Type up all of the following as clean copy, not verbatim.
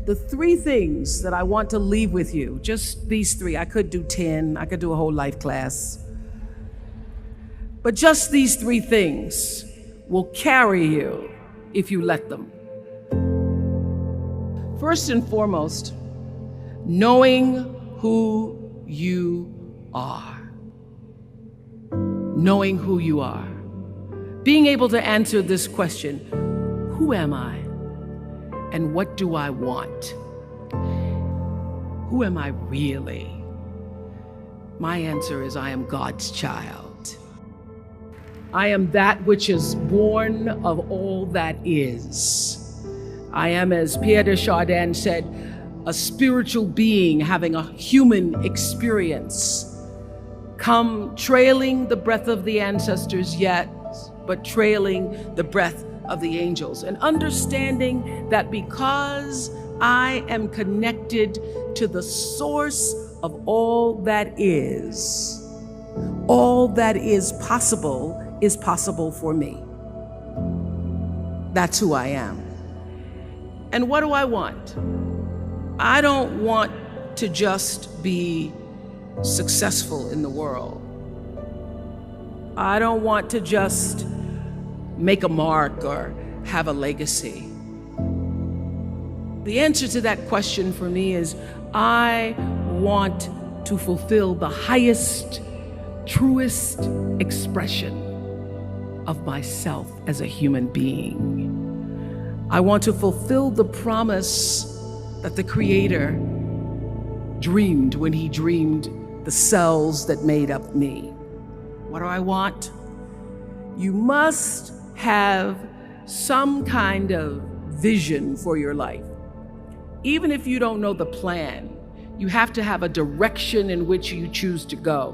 the three things that I want to leave with you, just these three. I could do 10, I could do a whole life class. But just these three things will carry you if you let them. First and foremost, knowing who you are. Knowing who you are. Being able to answer this question, who am I? And what do I want? Who am I really? My answer is I am God's child. I am that which is born of all that is. I am, as Pierre de Chardin said, a spiritual being having a human experience. Come trailing the breath of the ancestors yet, but trailing the breath of the angels, and understanding that because I am connected to the source of all that is possible for me. That's who I am. And what do I want? I don't want to just be successful in the world. I don't want to just make a mark or have a legacy. The answer to that question for me is I want to fulfill the highest, truest expression of myself as a human being. I want to fulfill the promise that the Creator dreamed when He dreamed the cells that made up me. What do I want? You must have some kind of vision for your life. Even if you don't know the plan, you have to have a direction in which you choose to go.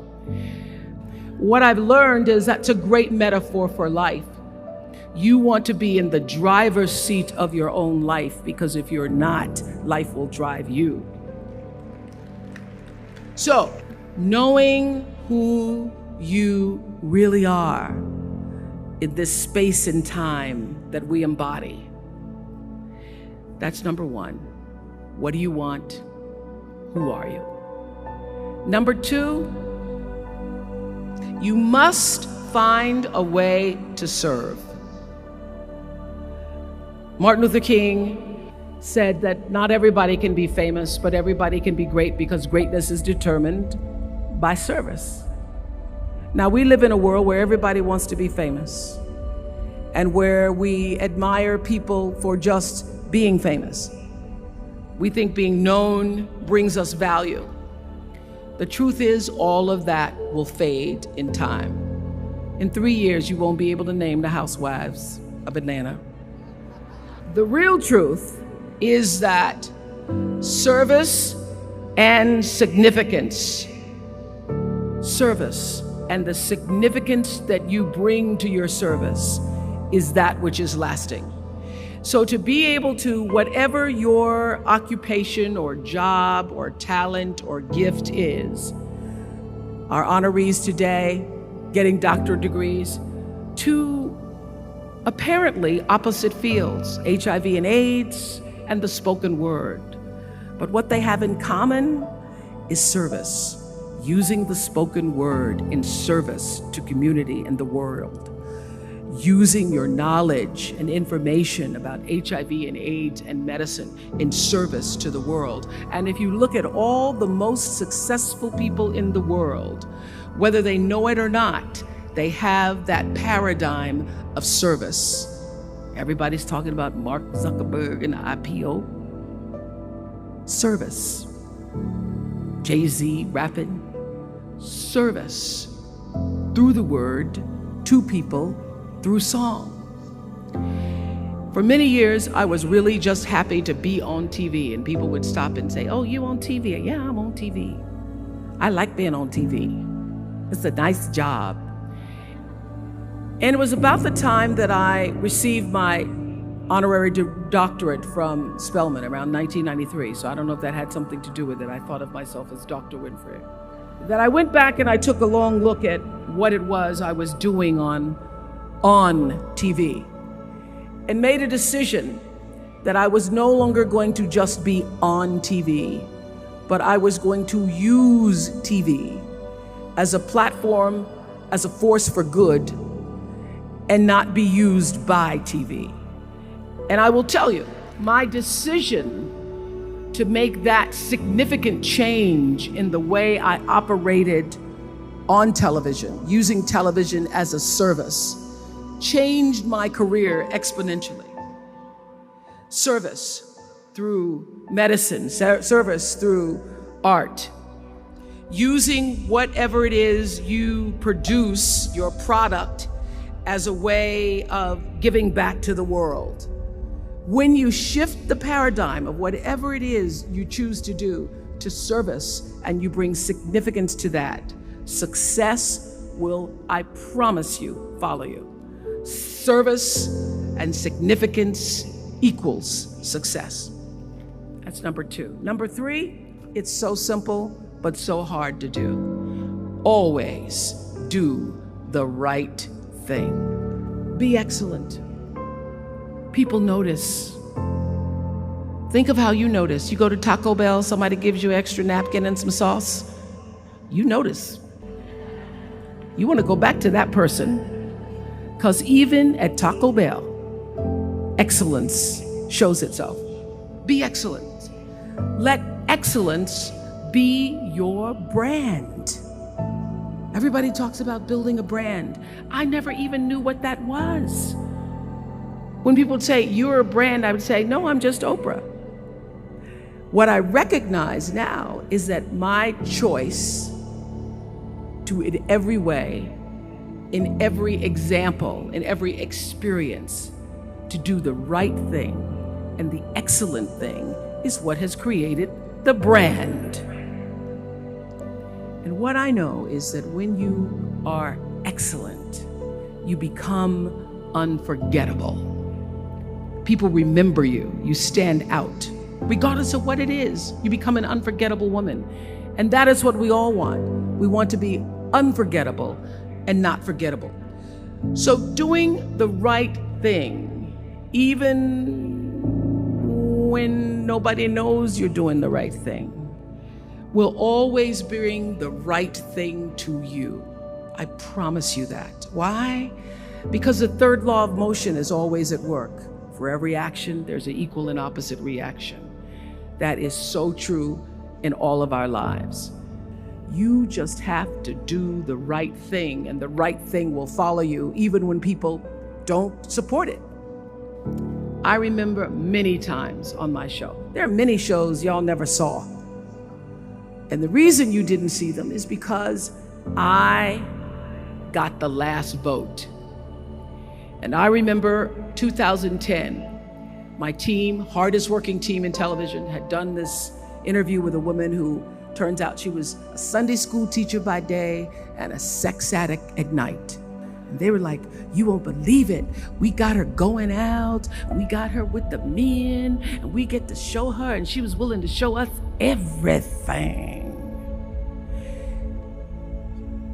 What I've learned is that's a great metaphor for life. You want to be in the driver's seat of your own life, because if you're not, life will drive you. So, knowing who you really are in this space and time that we embody. That's number one. What do you want? Who are you? Number two, you must find a way to serve. Martin Luther King said that not everybody can be famous, but everybody can be great, because greatness is determined by service. Now, we live in a world where everybody wants to be famous and where we admire people for just being famous. We think being known brings us value. The truth is, all of that will fade in time. In 3 years, you won't be able to name the housewives of Atlanta. The real truth is that service and significance, service and the significance that you bring to your service is that which is lasting. So to be able to, whatever your occupation or job or talent or gift is, our honorees today getting doctorate degrees, to apparently opposite fields, HIV and AIDS and the spoken word. But what they have in common is service, using the spoken word in service to community and the world. Using your knowledge and information about HIV and AIDS and medicine in service to the world. And if you look at all the most successful people in the world, whether they know it or not, they have that paradigm of service. Everybody's talking about Mark Zuckerberg and the IPO. Service. Jay-Z rapping. Service. Through the word, to people, through song. For many years, I was really just happy to be on TV, and people would stop and say, "Oh, you on TV?" "Yeah, I'm on TV. I like being on TV. It's a nice job." And it was about the time that I received my honorary doctorate from Spelman around 1993. So I don't know if that had something to do with it. I thought of myself as Dr. Winfrey. That I went back and I took a long look at what it was I was doing on TV, and made a decision that I was no longer going to just be on TV, but I was going to use TV as a platform, as a force for good, and not be used by TV. And I will tell you, my decision to make that significant change in the way I operated on television, using television as a service, changed my career exponentially. Service through medicine, service through art, using whatever it is you produce, your product, as a way of giving back to the world. When you shift the paradigm of whatever it is you choose to do to service, and you bring significance to that, success will, I promise you, follow you. Service and significance equals success. That's number 2. Number 3, it's so simple, but so hard to do. Always do the right thing. Be excellent. People notice. Think of how you notice. You go to Taco Bell, somebody gives you an extra napkin and some sauce. You notice. You want to go back to that person. Because even at Taco Bell, excellence shows itself. Be excellent. Let excellence be your brand. Everybody talks about building a brand. I never even knew what that was. When people say, you're a brand, I would say, no, I'm just Oprah. What I recognize now is that my choice to, in every way, in every example, in every experience, to do the right thing and the excellent thing is what has created the brand. And what I know is that when you are excellent, you become unforgettable. People remember you, you stand out. Regardless of what it is, you become an unforgettable woman. And that is what we all want. We want to be unforgettable and not forgettable. So doing the right thing, even when nobody knows you're doing the right thing, will always bring the right thing to you. I promise you that. Why? Because the third law of motion is always at work. For every action, there's an equal and opposite reaction. That is so true in all of our lives. You just have to do the right thing, and the right thing will follow you even when people don't support it. I remember many times on my show. There are many shows y'all never saw. And the reason you didn't see them is because I got the last vote. And I remember 2010, my team, hardest working team in television, had done this interview with a woman who turns out she was a Sunday school teacher by day and a sex addict at night. And they were like, you won't believe it. We got her going out, we got her with the men, and we get to show her, and she was willing to show us everything.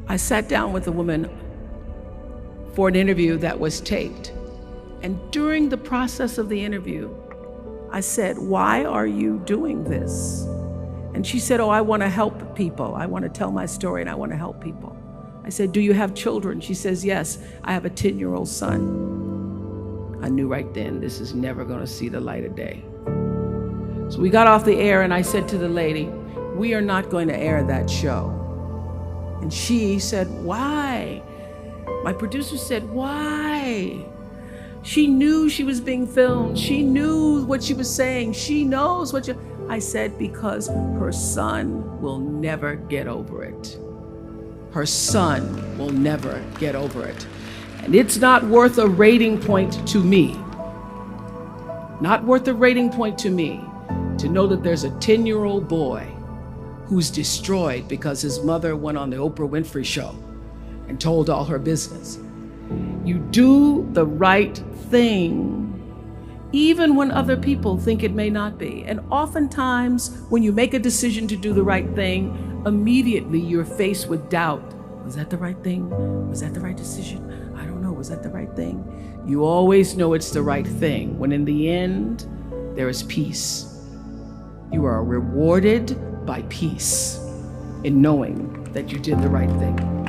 I sat down with a woman for an interview that was taped. And during the process of the interview, I said, why are you doing this? And she said, oh, I want to help people. I want to tell my story and I want to help people. I said, do you have children? She says, yes, I have a 10-year-old son. I knew right then, this is never going to see the light of day. So we got off the air and I said to the lady, we are not going to air that show. And she said, why? My producer said, why? She knew she was being filmed. She knew what she was saying. She knows what I said, because her son will never get over it. Her son will never get over it. And it's not worth a rating point to me. Not worth a rating point to me to know that there's a 10-year-old boy who's destroyed because his mother went on the Oprah Winfrey Show and told all her business. You do the right thing, even when other people think it may not be. And oftentimes, when you make a decision to do the right thing, immediately you're faced with doubt. Was that the right thing? Was that the right decision? I don't know, was that the right thing? You always know it's the right thing, when in the end, there is peace. You are rewarded by peace in knowing that you did the right thing.